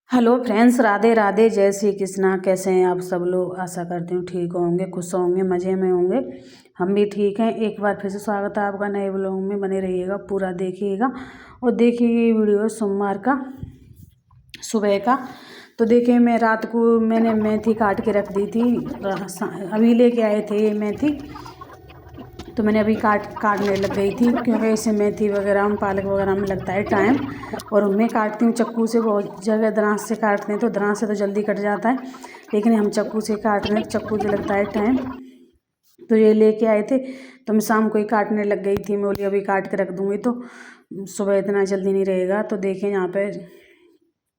Hello friends, Radhe Radhe, जय श्री कृष्णा। कैसे हैं आप सब लोग? आशा करती हूँ ठीक होंगे, खुश होंगे, मज़े में होंगे। हम भी ठीक हैं। एक बार फिर से स्वागत है आपका नए ब्लॉग में। बने रहिएगा, पूरा देखिएगा। और देखिए ये वीडियो सोमवार का सुबह का। तो देखिए मैं रात को मैंने मेथी काट के रख दी थी। अभी लेके आए थे ये मेथी, तो मैंने अभी काटने लग गई थी, क्योंकि इसे मेथी वगैरह में पालक वगैरह में लगता है टाइम। और मैं काटती हूँ चक्कू से, बहुत जगह दराज से काटते हैं तो दराज से तो जल्दी कट जाता है, लेकिन हम चक्कू से काट रहे हैं, चक्कू से लगता है टाइम। तो ये लेके आए थे तो मैं शाम को ही काटने लग गई थी। मैं बोली अभी काट के रख दूँगी तो सुबह इतना जल्दी नहीं रहेगा। तो देखिए यहाँ पे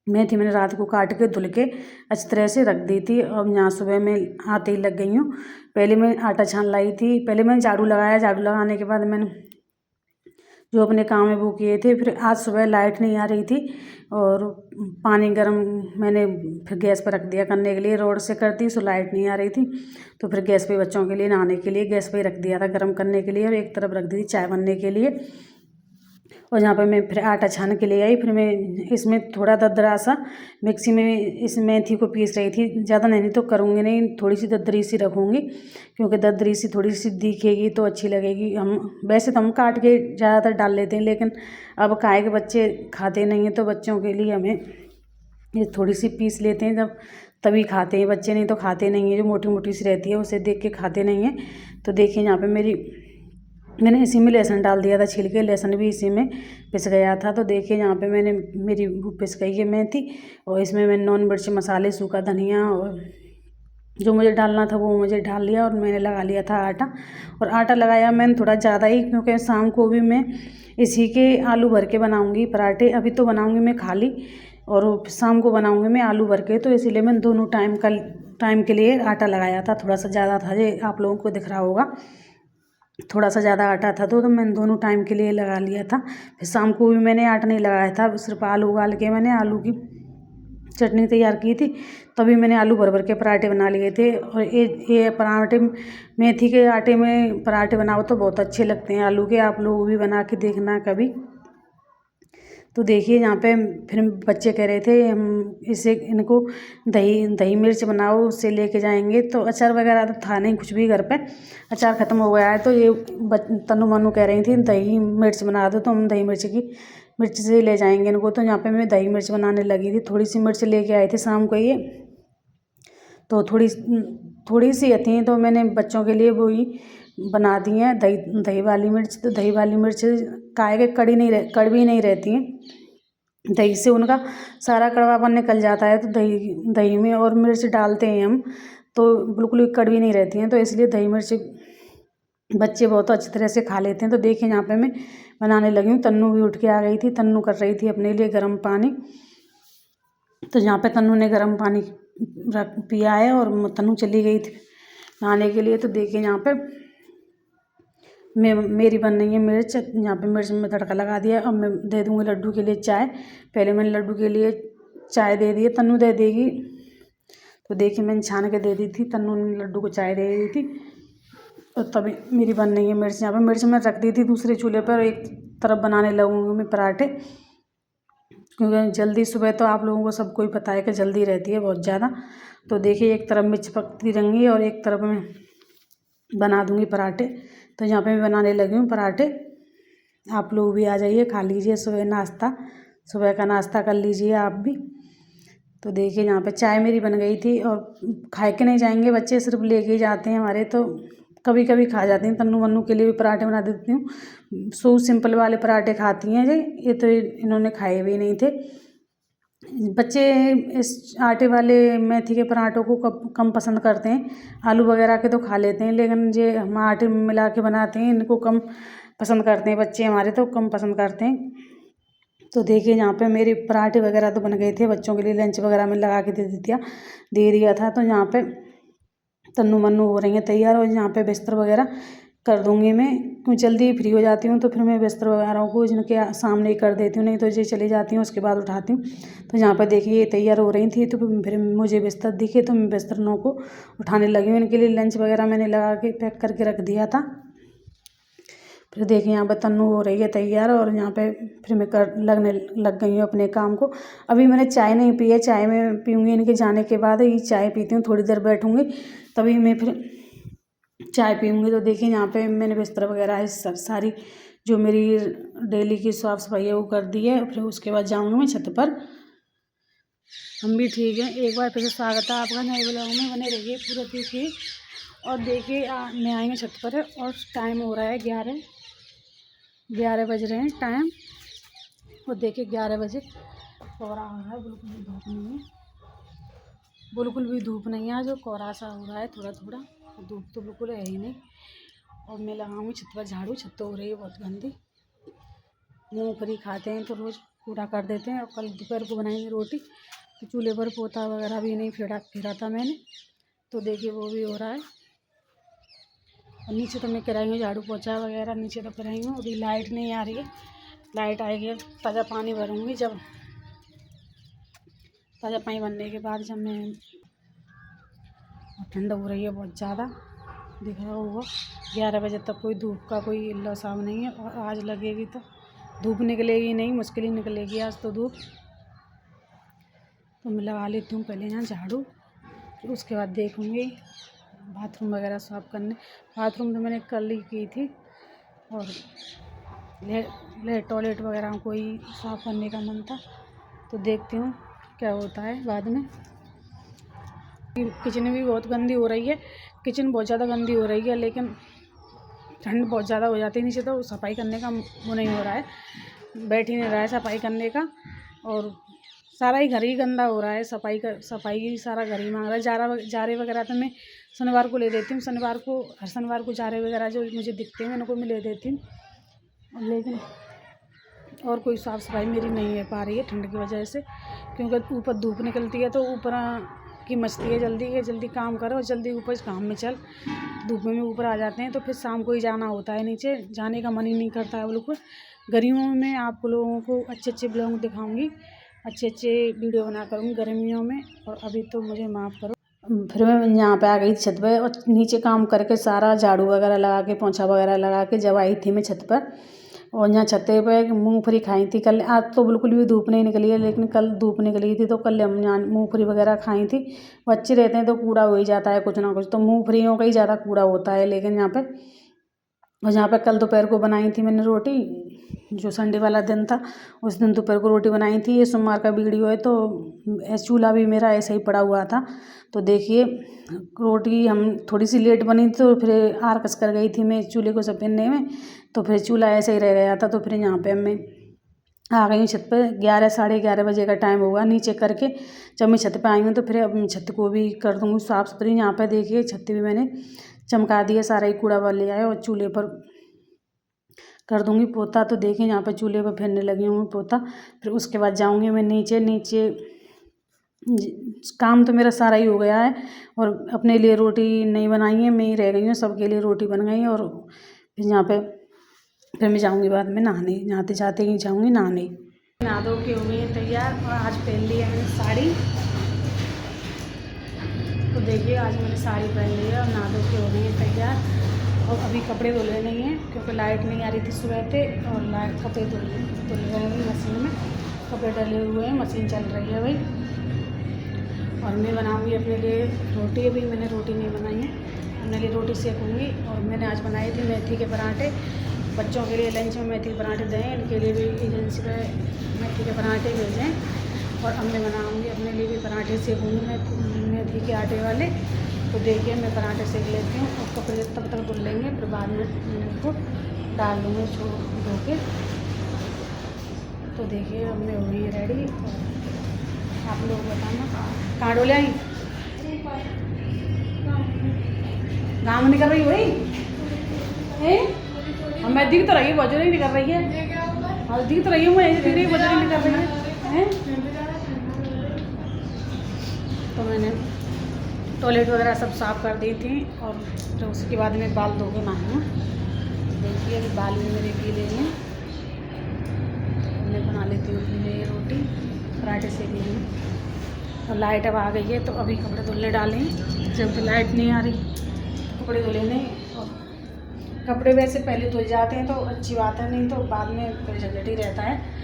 मेथी मैंने रात को काट के धुल के अच्छी तरह से रख दी थी। और यहाँ सुबह में आते ही लग गई हूँ। पहले मैं आटा छान लाई थी, पहले मैंने झाड़ू लगाया। झाड़ू लगाने के बाद मैंने जो अपने काम है वो किए थे। फिर आज सुबह लाइट नहीं आ रही थी और पानी गर्म मैंने फिर गैस पर रख दिया करने के लिए। रोड से करती सो लाइट नहीं आ रही थी, तो फिर गैस पे बच्चों के लिए नहाने के लिए गैस पे ही रख दिया था गर्म करने के लिए। और एक तरफ रख दी थी चाय बनने के लिए। और यहाँ पर मैं फिर आटा छान के ले आई। फिर मैं इसमें थोड़ा दरदरा सा मिक्सी में इस मेथी को पीस रही थी। ज़्यादा नहीं तो करूँगी नहीं, थोड़ी सी दरदरी सी रखूँगी, क्योंकि दरदरी सी थोड़ी सी दिखेगी तो अच्छी लगेगी। हम वैसे तो हम काट के ज़्यादातर डाल लेते हैं, लेकिन अब काहे के बच्चे खाते नहीं हैं, तो बच्चों के लिए हमें ये थोड़ी सी पीस लेते हैं, जब तभी खाते हैं बच्चे, नहीं तो खाते नहीं हैं। जो मोटी मोटी सी रहती है उसे देख के खाते नहीं हैं। तो देखिए यहाँ पर मैंने इसी में लहसुन डाल दिया था, छिल के लहसुन भी इसी में पिस गया था। तो देखिए यहाँ पे मैंने मेरी पिस गई है मेथी। और इसमें मैंने नॉन मिर्च मसाले, सूखा धनिया और जो मुझे डालना था वो मुझे डाल लिया। और मैंने लगा लिया था आटा। और आटा लगाया मैंने थोड़ा ज़्यादा ही, क्योंकि शाम को भी मैं इसी के आलू भर के बनाऊँगी पराठे। अभी तो बनाऊँगी मैं खाली, और शाम को बनाऊँगी मैं आलू भर के। तो इसीलिए मैंने दोनों टाइम के लिए आटा लगाया था। थोड़ा सा ज़्यादा था, ये आप लोगों को दिख रहा होगा, थोड़ा सा ज़्यादा आटा था, तो मैंने दोनों टाइम के लिए लगा लिया था। फिर शाम को भी मैंने आटा नहीं लगाया था, सिर्फ आलू उबाल के मैंने आलू की चटनी तैयार की थी। तभी मैंने आलू भर भर के पराठे बना लिए थे। और ये पराठे मेथी के आटे में पराठे बनाओ तो बहुत अच्छे लगते हैं आलू के। आप लोग भी बना के देखना कभी। तो देखिए यहाँ पे फिर बच्चे कह रहे थे हम इनको दही मिर्च बनाओ, उससे लेके जाएंगे। तो अचार वगैरह तो था नहीं कुछ भी घर पे, अचार ख़त्म हो गया है। तो ये तनु मनु कह रही थी दही मिर्च बना दो, तो हम दही मिर्च से ले जाएंगे इनको। तो यहाँ पे मैं दही मिर्च बनाने लगी थी। थोड़ी सी मिर्च लेके आई थी शाम को ये, तो थोड़ी सी थी, तो मैंने बच्चों के लिए वही बना दी हैं दही वाली मिर्च। तो दही वाली मिर्च काहे के कड़वी नहीं रहती हैं, दही से उनका सारा कड़वापन निकल जाता है। तो दही में और मिर्च डालते हैं हम, तो बिल्कुल भी कड़वी नहीं रहती हैं। तो इसलिए दही मिर्च बच्चे बहुत अच्छी तरह से खा लेते हैं। तो देखिए यहाँ पे मैं बनाने लगी हूँ। तन्नू भी उठ के आ गई थी, तन्नू कर रही थी अपने लिए गर्म पानी। तो यहाँ पे तन्नू ने गर्म पानी पिया है और तन्नू चली गई थी नहाने के लिए। तो देखिए यहाँ पे मेरी बन रही है मिर्च। यहाँ पे मिर्च में तड़का लगा दिया। अब मैं दे दूँगी लड्डू के लिए चाय। पहले मैंने लड्डू के लिए चाय दे दी है, तन्नू दे देगी। तो देखिए मैंने छान के दे दी थी, तन्नू ने लड्डू को चाय दे दी थी। और तभी मेरी बन रही है मिर्च। यहाँ पर मिर्च मैं रख दी थी दूसरे चूल्हे पर, एक तरफ बनाने लगूँगी मैं पराठे, क्योंकि जल्दी सुबह तो आप लोगों को सबको ही पता है कि जल्दी रहती है बहुत ज़्यादा। तो देखिए एक तरफ मिर्च पकती रहेंगी और एक तरफ मैं बना दूँगी पराठे। तो यहाँ पे मैं बनाने लगी हूँ पराठे। आप लोग भी आ जाइए, खा लीजिए सुबह का नाश्ता कर लीजिए आप भी। तो देखिए यहाँ पे चाय मेरी बन गई थी। और खाए के नहीं जाएंगे बच्चे, सिर्फ लेके ही जाते हैं हमारे। तो कभी कभी खा जाती हैं। तन्नू मन्नू के लिए भी पराठे बना देती हूँ। सिंपल वाले पराठे खाती हैं ये तो इन्होंने खाए भी नहीं थे बच्चे। इस आटे वाले मेथी के पराठों को कम पसंद करते हैं। आलू वगैरह के तो खा लेते हैं, लेकिन ये हम आटे में मिला के बनाते हैं, इनको कम पसंद करते हैं बच्चे हमारे, तो कम पसंद करते हैं। तो देखिए यहाँ पे मेरे पराठे वगैरह तो बन गए थे। बच्चों के लिए लंच वगैरह में लगा के दे दिया था। तो यहाँ पे तन्नू मन्नू हो रही हैं तैयार। और यहाँ पे बिस्तर वगैरह कर दूँगी मैं, क्यों जल्दी फ्री हो जाती हूँ। तो फिर मैं बिस्तर वगैरह को जिनके सामने ही कर देती हूँ, नहीं तो ये चली जाती हूँ उसके बाद उठाती हूँ। तो यहाँ पर देखिए ये तैयार हो रही थी। तो फिर मुझे बिस्तर दिखे तो मैं बिस्तरों को उठाने लगी हूँ। इनके लिए लंच वगैरह मैंने लगा के पैक करके रख दिया था। फिर देखिए यहाँ पे तन्नू हो रही है तैयार, और यहाँ पे फिर मैं लगने लग गई हूँ अपने काम को। अभी मैंने चाय नहीं पी है, चाय मैं पीऊँगी इनके जाने के बाद ही चाय पीती हूँ, थोड़ी देर बैठूँगी तभी मैं फिर चाय पीऊँगी। तो देखिए यहाँ पे मैंने बिस्तर वगैरह सारी जो मेरी डेली की साफ़ सफाई है वो कर दी है। फिर उसके बाद जाऊँगी मैं छत पर। हम भी ठीक हैं। एक बार फिर से स्वागत है आपका नए ब्लॉग में, बने रहिए पूरा देखिए। और देखिए मैं आई हूँ छत पर और टाइम हो रहा है 11 बज रहे हैं टाइम। और देखिए 11 बजे कोहरा हो रहा है, बिल्कुल भी धूप नहीं है, बिल्कुल भी धूप नहीं है। जो कोहरा सा हो रहा है थोड़ा थोड़ा, धूप तो बिल्कुल है ही नहीं। और मैं लगाऊंगी छत पर झाड़ू, छत तो हो रही है बहुत गंदी। मूँगफली खाते हैं तो रोज़ कूड़ा कर देते हैं। और कल दोपहर को बनाएंगे रोटी, तो चूल्हे पर पोता वगैरह भी नहीं फिरा था मैंने, तो देखिए वो भी हो रहा है। और नीचे तो मैं कराई हूँ झाड़ू पोछा वगैरह, नीचे तो कराई हूँ। अभी लाइट नहीं आ रही है, लाइट आएगी ताज़ा पानी भरूँगी। जब ताज़ा पानी भरने के बाद जब मैं, ठंड हो रही है बहुत ज़्यादा, दिख रहा होगा 11 बजे तक कोई धूप का कोई इल्ला साव नहीं है। और आज लगेगी तो धूप निकलेगी नहीं, मुश्किल ही निकलेगी आज तो धूप। तो मैं लगा लेती हूँ पहले यहाँ झाड़ू, फिर उसके बाद देखूँगी बाथरूम वगैरह साफ़ करने। बाथरूम तो मैंने कल ही की थी, और टॉयलेट वगैरह को ही साफ़ करने का मन था, तो देखती हूँ क्या होता है बाद में। किचन भी बहुत गंदी हो रही है, किचन बहुत ज़्यादा गंदी हो रही है, लेकिन ठंड बहुत ज़्यादा हो जाती है नीचे, तो सफाई करने का वो नहीं हो रहा है, बैठ ही नहीं रहा है सफाई करने का। और सारा ही घर ही गंदा हो रहा है, सफाई सारा घर ही मांग रहा है। जारे वगैरह तो मैं शनिवार को ले देती हूँ, हर शनिवार को जारे वगैरह जो मुझे दिखते हैं उनको मैं ले देती हूँ, लेकिन और कोई साफ़ सफाई मेरी नहीं है पा रही है ठंड की वजह से। क्योंकि ऊपर धूप निकलती है तो ऊपर की मचती है, जल्दी काम करो और जल्दी ऊपर काम में चल। धूप में ऊपर आ जाते हैं तो फिर शाम को ही जाना होता है, नीचे जाने का मन ही नहीं करता है बिल्कुल। गर्मियों में आप लोगों को अच्छे ब्लॉग दिखाऊंगी, अच्छे वीडियो बना करूँगी गर्मियों में। और अभी तो मुझे माफ़ करो। फिर मैं यहाँ पे आ गई छत पे, और नीचे काम करके सारा झाड़ू वगैरह लगा के पोंछा वगैरह लगा के जब आई थी मैं छत पर। और यहाँ छत्ते पे मूंगफली खाई थी कल। आज तो बिल्कुल भी धूप नहीं निकली है, लेकिन कल धूप निकली थी, तो कल हम यहाँ मूंगफली वगैरह खाई थी। वो अच्छे रहते हैं तो कूड़ा हो ही जाता है कुछ ना कुछ, तो मूंगफलियों का ही ज़्यादा कूड़ा होता है। लेकिन यहाँ पे, और यहाँ पे कल दोपहर को बनाई थी मैंने रोटी, जो संडे वाला दिन था उस दिन दोपहर को रोटी बनाई थी। ये सोमवार का वीडियो है, तो चूल्हा भी मेरा ऐसा ही पड़ा हुआ था। तो देखिए रोटी हम थोड़ी सी लेट बनी, तो फिर आर कस कर गई थी मैं चूल्हे को सपेटने में, तो फिर चूल्हा ऐसे ही रह गया था। तो फिर यहाँ पे मैं आ गई हूँ छत पर। 11 साढ़े 11 बजे का टाइम होगा नीचे करके, जब मैं छत पे आई हूँ तो फिर अब छत को भी कर दूँगी साफ़ सुथरी। यहाँ पे देखिए छत भी मैंने चमका दिया, सारा ही कूड़ा वाले आया, और चूल्हे पर कर दूँगी पोता। तो देखिए यहाँ पर चूल्हे पर फेरने लगी हूँ पोता। फिर उसके बाद जाऊँगी मैं नीचे काम तो मेरा सारा ही हो गया है। और अपने लिए रोटी नहीं बनाई है, मैं ही रह गई हूँ, सबके लिए रोटी बन गई है। और फिर यहाँ पे फिर मैं जाऊँगी बाद में नहाने, नहाते जाते ही जाऊँगी नहाने। नहा धो के हो गई है तैयार, और आज पहन ली है मैंने साड़ी। तो देखिए आज मैंने साड़ी पहन ली है और नहा धो के हो गई है तैयार। और अभी कपड़े धुले नहीं हैं क्योंकि लाइट नहीं आ रही थी सुबह से, और कपड़े धुल रहे हैं मशीन में, कपड़े डले हुए हैं, मशीन चल रही है भाई। और मैं बनाऊंगी अपने लिए रोटी। अभी मैंने रोटी नहीं बनाई है, अपने लिए रोटी सेकूँगी। और मैंने आज बनाए थे मेथी के पराठे, बच्चों के लिए लंच में मेथी के पराठे दें, इनके लिए भी एजेंसी पे मेथी के पराठे भेजें। और अब मैं बनाऊँगी अपने लिए भी पराठे सेकूँगी मेथी के आटे वाले। तो देखिए मैं पराठे सेक लेती हूँ, और कपड़े तब तक धुल लेंगे, फिर बाद में इनको डाल दूँगी धो के। तो देखिए अब मैं हो गई रेडी। आप लोग बताना कहाँ डोले आई, गाँव में निकल रही वही हम, मैं दिख तो रही है बजरी नहीं कर रही है, और दिख तो रही हूँ मैं ऐसे दिख रही है बजरी नहीं कर रही है। तो मैंने टॉयलेट वगैरह सब साफ़ कर दी थी, और फिर उसके बाद में बाल धो के नहाई हूँ। देखिए अभी बाल भी मेरे गीले हैं। मैं बना लेती हूँ अपने लिए रोटी, पराठे सेक लेंगे। और लाइट अब आ गई है, तो अभी कपड़े धुलने डालें, जब लाइट नहीं आ रही कपड़े धुले नहीं। और कपड़े वैसे पहले धुल जाते हैं तो अच्छी बात है, नहीं तो बाद में फिर झंझट ही रहता है।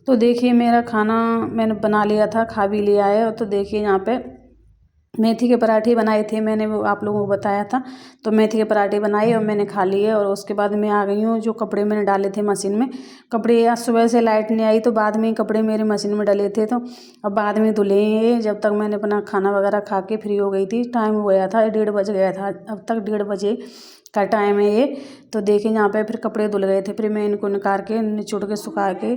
तो देखिए मेरा खाना मैंने बना लिया था, खा भी लिया है। और तो देखिए यहाँ पे मेथी के पराठे बनाए थे मैंने, वो आप लोगों को बताया था। तो मेथी के पराठे बनाए और मैंने खा लिए। और उसके बाद मैं आ गई हूँ, जो कपड़े मैंने डाले थे मशीन में, कपड़े आज सुबह से लाइट नहीं आई तो बाद में ही कपड़े मेरे मशीन में डले थे, तो अब बाद में धुले हैं। जब तक मैंने अपना खाना वगैरह खा के फ्री हो गई थी, टाइम हो गया था 1:30 बज गया था, अब तक 1:30 बजे का टाइम है ये। तो देखिए यहाँ पे फिर कपड़े धुल गए थे, फिर मैं इनको निकाल के निचोड़ के सुखा के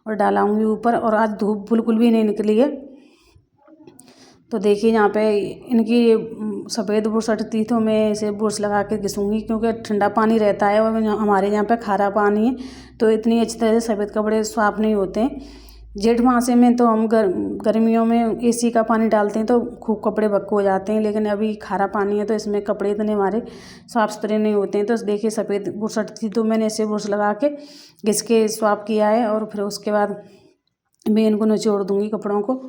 और डालाऊंगी ऊपर। और आज धूप बिल्कुल भी नहीं निकली है। तो देखिए यहाँ पे इनकी सफ़ेद बुर्श हटती तो मैं इसे बुर्श लगा के घिसूँगी, क्योंकि ठंडा पानी रहता है और हमारे यहाँ पे खारा पानी है, तो इतनी अच्छी तरह से सफ़ेद कपड़े साफ नहीं होते हैं। जेठ मासे में तो हम गर्मियों में एसी का पानी डालते हैं तो खूब कपड़े बक्को हो जाते हैं, लेकिन अभी खारा पानी है तो इसमें कपड़े इतने हमारे साफ़ सुथरे नहीं होते हैं। तो देखिए सफ़ेद बुर्श हटती तो मैंने इसे बुर्श लगा के घिस के साफ किया है। और फिर उसके बाद मैं इनको निचोड़ दूँगी कपड़ों को।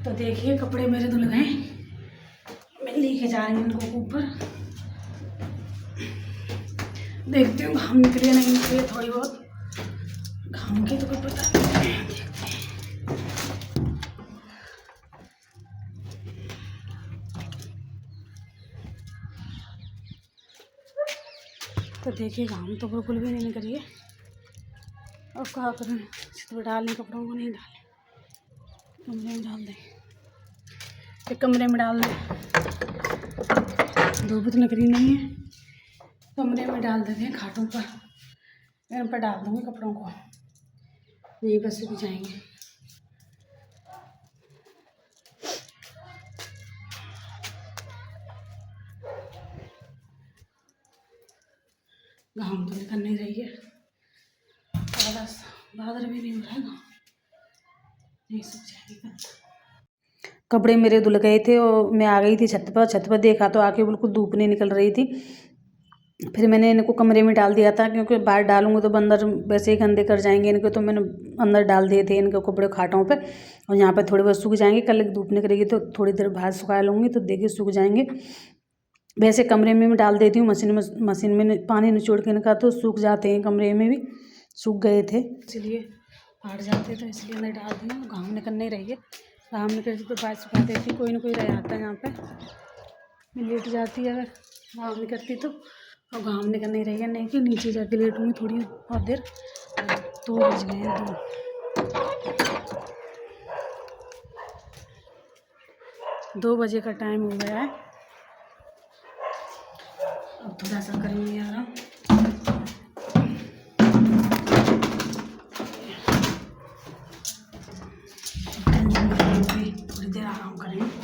तो देखिए कपड़े मेरे धुल गए, मैं लेके जा रही हूँ इनको ऊपर। देखती हूँ घाम निकले नहीं निकले, थोड़ी बहुत घाम की तो कोई पता नहीं है, देखते हैं। तो देखिए घाम तो बिल्कुल भी नहीं निकली है। और क्या करें, तो डालें कपड़ों को, नहीं डालें, कमरे में डाल दें, एक कमरे में डाल दें, धूप तो निकली नहीं है, कमरे में डाल देते हैं खाटों पर, इन पर डाल दूँगी कपड़ों को, यहीं पर सूख जाएंगे। घाम तो निकल नहीं रही है, बादल भी नहीं हो रहा है, नहीं सूख जाएंगे। कपड़े मेरे धुल गए थे और मैं आ गई थी छत पर देखा तो आके बिल्कुल धूप नहीं निकल रही थी। फिर मैंने इनको कमरे में डाल दिया था, क्योंकि बाहर डालूंगी तो बंदर वैसे ही गंदे कर जाएंगे इनको, तो मैंने अंदर डाल दिए थे इनके कपड़े खाटों पे। और यहाँ पे थोड़े बहुत सूख जाएंगे, कल धूप निकलेगी तो थोड़ी देर बाहर सुखा लूँगी, तो देखिए सूख जाएंगे। वैसे कमरे में मैं डाल देती हूँ, मशीन में पानी निचोड़ के इनका तो सूख जाते हैं, कमरे में भी सूख गए थे, इसलिए फाट जाते तो इसलिए अंदर डाल दी। घाम निकल नहीं रही है, घाम निकलती तो बाहर सुखा देती, कोई ना कोई रह जाता है यहाँ पे, मैं लेट जाती है अगर घाम निकलती तो। और घाम निकल नहीं रही है, नहीं कि नीचे जाके लेटूँगी थोड़ी बहुत देर। 2 बज गए हैं, 2 बजे का टाइम हो गया है। अब थोड़ा सा करेंगे आराम, थोड़ी देर आराम करेंगे।